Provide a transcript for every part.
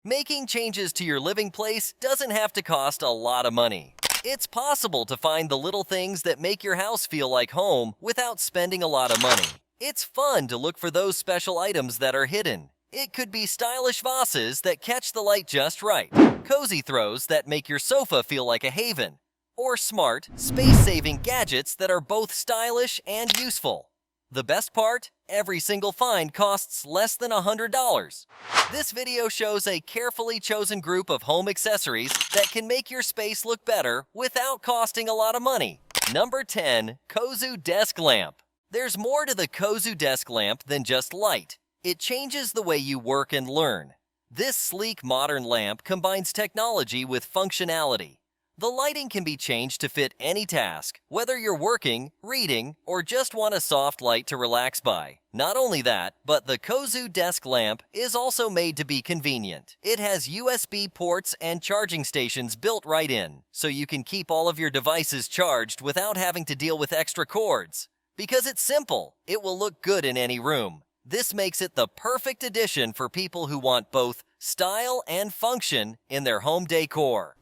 Making changes to your living place doesn't have to cost a lot of money. It's possible to find the little things that make your house feel like home without spending a lot of money. It's fun to look for those special items that are hidden. It could be stylish vases that catch the light just right, cozy throws that make your sofa feel like a haven, or smart, space-saving gadgets that are both stylish and useful. The best part? Every single find costs less than $100. This video shows a carefully chosen group of home accessories that can make your space look better without costing a lot of money. Number 10. Cozoo Desk Lamp. There's more to the Cozoo desk lamp than just light. It changes the way you work and learn. This sleek modern lamp combines technology with functionality. The lighting can be changed to fit any task, whether you're working, reading, or just want a soft light to relax by. Not only that, but the Cozoo desk lamp is also made to be convenient. It has USB ports and charging stations built right in, so you can keep all of your devices charged without having to deal with extra cords. Because it's simple, it will look good in any room. This makes it the perfect addition for people who want both style and function in their home decor.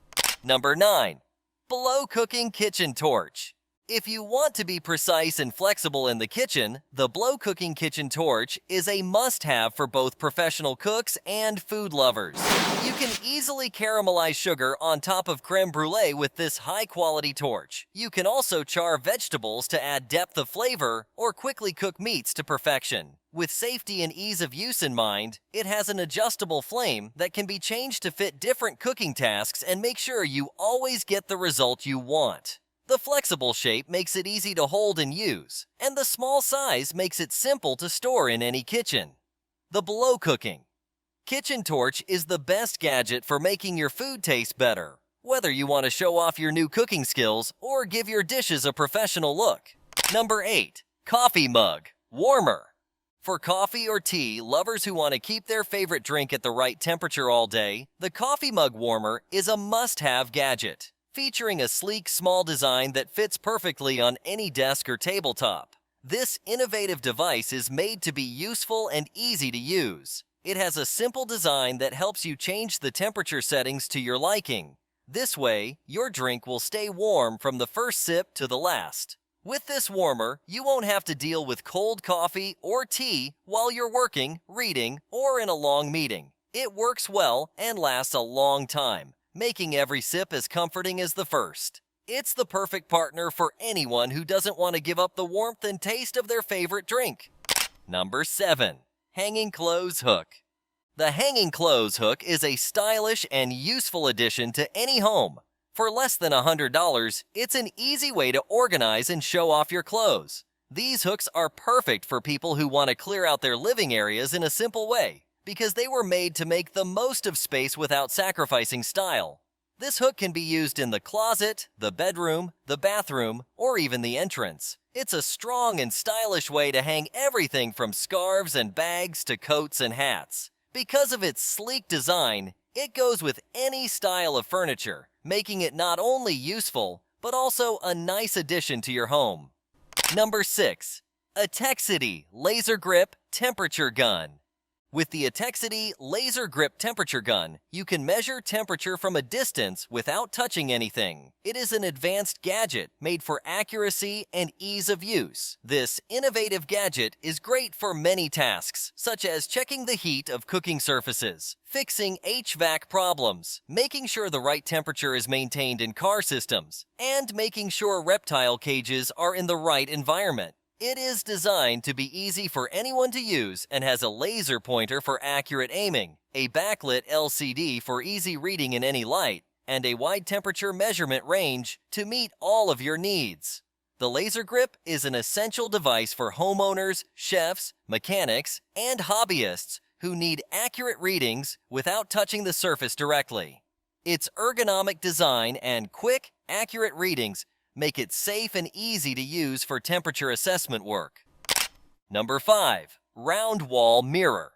Number 9. Blow Cooking Kitchen Torch. If you want to be precise and flexible in the kitchen, the Blow Cooking Kitchen Torch is a must-have for both professional cooks and food lovers. You can easily caramelize sugar on top of creme brulee with this high-quality torch. You can also char vegetables to add depth of flavor or quickly cook meats to perfection. With safety and ease of use in mind, it has an adjustable flame that can be changed to fit different cooking tasks and make sure you always get the result you want. The flexible shape makes it easy to hold and use, and the small size makes it simple to store in any kitchen. The Blow Cooking Kitchen Torch is the best gadget for making your food taste better, whether you want to show off your new cooking skills or give your dishes a professional look. Number 8. Coffee Mug Warmer. For coffee or tea lovers who want to keep their favorite drink at the right temperature all day, the coffee mug warmer is a must-have gadget, featuring a sleek, small design that fits perfectly on any desk or tabletop. This innovative device is made to be useful and easy to use. It has a simple design that helps you change the temperature settings to your liking. This way, your drink will stay warm from the first sip to the last. With this warmer, you won't have to deal with cold coffee or tea while you're working, reading, or in a long meeting. It works well and lasts a long time, making every sip as comforting as the first. It's the perfect partner for anyone who doesn't want to give up the warmth and taste of their favorite drink. Number 7. Hanging Clothes Hook. The hanging clothes hook is a stylish and useful addition to any home. For less than $100, it's an easy way to organize and show off your clothes. These hooks are perfect for people who want to clear out their living areas in a simple way, because they were made to make the most of space without sacrificing style. This hook can be used in the closet, the bedroom, the bathroom, or even the entrance. It's a strong and stylish way to hang everything from scarves and bags to coats and hats. Because of its sleek design, it goes with any style of furniture, making it not only useful, but also a nice addition to your home. Number 6. Etekcity Lasergrip Temperature Gun. With the Etekcity Lasergrip Temperature Gun, you can measure temperature from a distance without touching anything. It is an advanced gadget made for accuracy and ease of use. This innovative gadget is great for many tasks, such as checking the heat of cooking surfaces, fixing HVAC problems, making sure the right temperature is maintained in car systems, and making sure reptile cages are in the right environment. It is designed to be easy for anyone to use and has a laser pointer for accurate aiming, a backlit LCD for easy reading in any light, and a wide temperature measurement range to meet all of your needs. The Lasergrip is an essential device for homeowners, chefs, mechanics, and hobbyists who need accurate readings without touching the surface directly. Its ergonomic design and quick, accurate readings make it safe and easy to use for temperature assessment work. Number 5. Round Wall Mirror.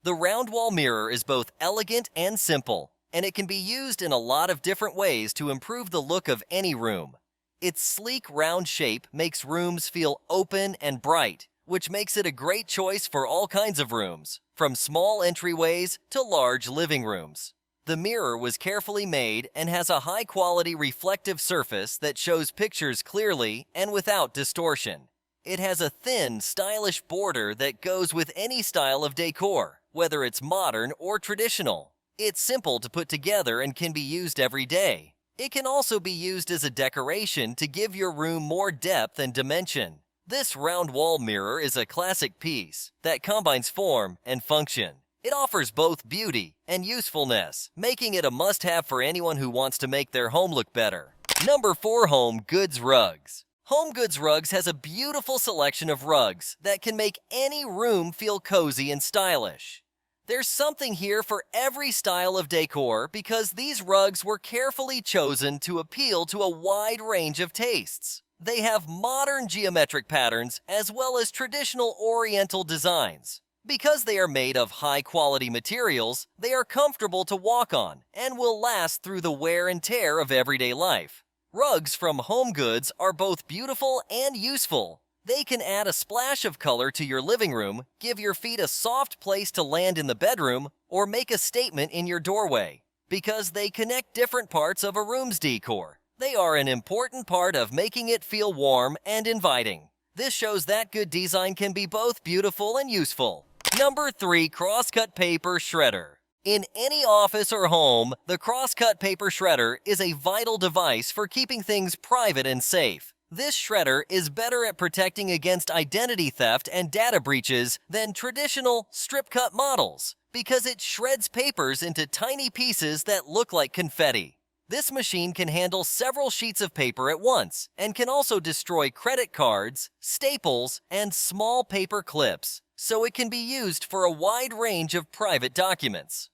The round wall mirror is both elegant and simple, and it can be used in a lot of different ways to improve the look of any room. Its sleek round shape makes rooms feel open and bright, which makes it a great choice for all kinds of rooms, from small entryways to large living rooms. The mirror was carefully made and has a high-quality reflective surface that shows pictures clearly and without distortion. It has a thin, stylish border that goes with any style of decor, whether it's modern or traditional. It's simple to put together and can be used every day. It can also be used as a decoration to give your room more depth and dimension. This round wall mirror is a classic piece that combines form and function. It offers both beauty and usefulness, making it a must-have for anyone who wants to make their home look better. Number 4. Home Goods Rugs. Home Goods Rugs has a beautiful selection of rugs that can make any room feel cozy and stylish. There's something here for every style of decor because these rugs were carefully chosen to appeal to a wide range of tastes. They have modern geometric patterns as well as traditional oriental designs. Because they are made of high-quality materials, they are comfortable to walk on and will last through the wear and tear of everyday life. Rugs from Home Goods are both beautiful and useful. They can add a splash of color to your living room, give your feet a soft place to land in the bedroom, or make a statement in your doorway. Because they connect different parts of a room's decor, they are an important part of making it feel warm and inviting. This shows that good design can be both beautiful and useful. Number 3. Crosscut Paper Shredder. In any office or home, the crosscut paper shredder is a vital device for keeping things private and safe. This shredder is better at protecting against identity theft and data breaches than traditional strip-cut models because it shreds papers into tiny pieces that look like confetti. This machine can handle several sheets of paper at once and can also destroy credit cards, staples, and small paper clips, so it can be used for a wide range of private documents.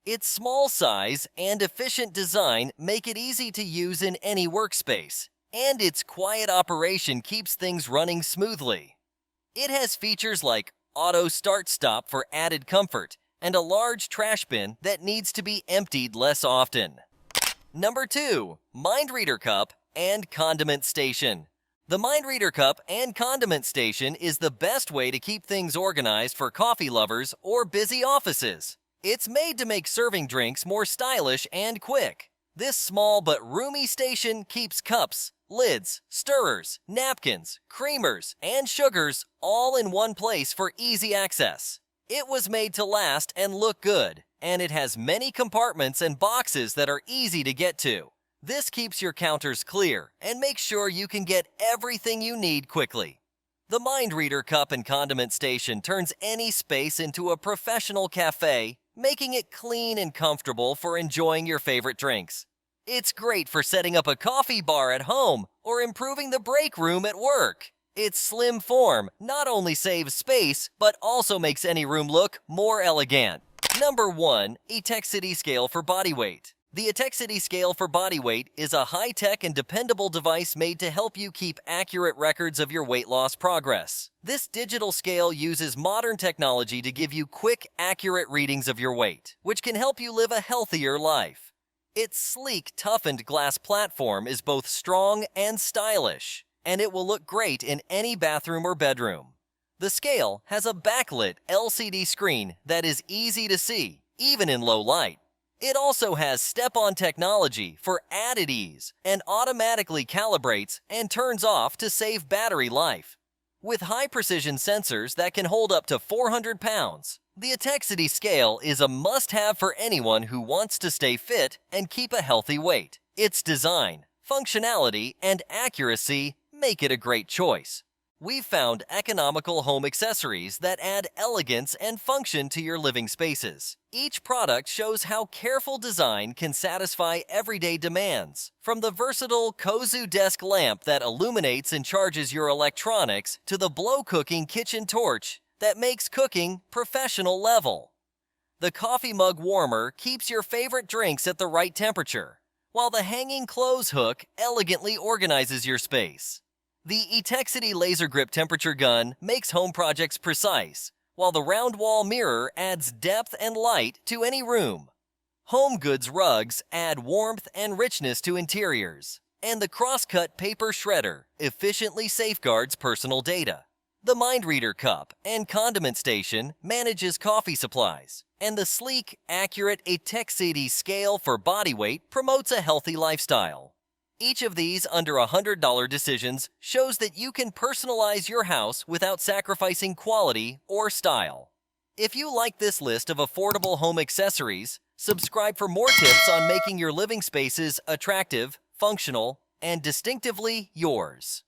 Its small size and efficient design make it easy to use in any workspace, and its quiet operation keeps things running smoothly. It has features like auto start-stop for added comfort and a large trash bin that needs to be emptied less often. Number 2. Mind Reader Cup and Condiment Station. The Mind Reader Cup and Condiment Station is the best way to keep things organized for coffee lovers or busy offices. It's made to make serving drinks more stylish and quick. This small but roomy station keeps cups, lids, stirrers, napkins, creamers, and sugars all in one place for easy access. It was made to last and look good, and it has many compartments and boxes that are easy to get to. This keeps your counters clear and makes sure you can get everything you need quickly. The Mind Reader Cup and Condiment Station turns any space into a professional cafe, making it clean and comfortable for enjoying your favorite drinks. It's great for setting up a coffee bar at home or improving the break room at work. Its slim form not only saves space, but also makes any room look more elegant. Number 1. Etekcity Scale for Body Weight. The Etekcity Scale for Body Weight is a high-tech and dependable device made to help you keep accurate records of your weight loss progress. This digital scale uses modern technology to give you quick, accurate readings of your weight, which can help you live a healthier life. Its sleek, toughened glass platform is both strong and stylish, and it will look great in any bathroom or bedroom. The scale has a backlit LCD screen that is easy to see, even in low light. It also has step-on technology for added ease and automatically calibrates and turns off to save battery life. With high-precision sensors that can hold up to 400 pounds, the Etekcity scale is a must-have for anyone who wants to stay fit and keep a healthy weight. Its design, functionality, and accuracy make it a great choice. We've found economical home accessories that add elegance and function to your living spaces. Each product shows how careful design can satisfy everyday demands, from the versatile Cozoo desk lamp that illuminates and charges your electronics to the blow-cooking kitchen torch that makes cooking professional level. The coffee mug warmer keeps your favorite drinks at the right temperature, while the hanging clothes hook elegantly organizes your space. The Etekcity Lasergrip temperature gun makes home projects precise, while the round wall mirror adds depth and light to any room. Home Goods rugs add warmth and richness to interiors, and the crosscut paper shredder efficiently safeguards personal data. The Mind Reader Cup and Condiment Station manages coffee supplies, and the sleek, accurate Etekcity scale for body weight promotes a healthy lifestyle. Each of these under $100 decisions shows that you can personalize your house without sacrificing quality or style. If you like this list of affordable home accessories, subscribe for more tips on making your living spaces attractive, functional, and distinctively yours.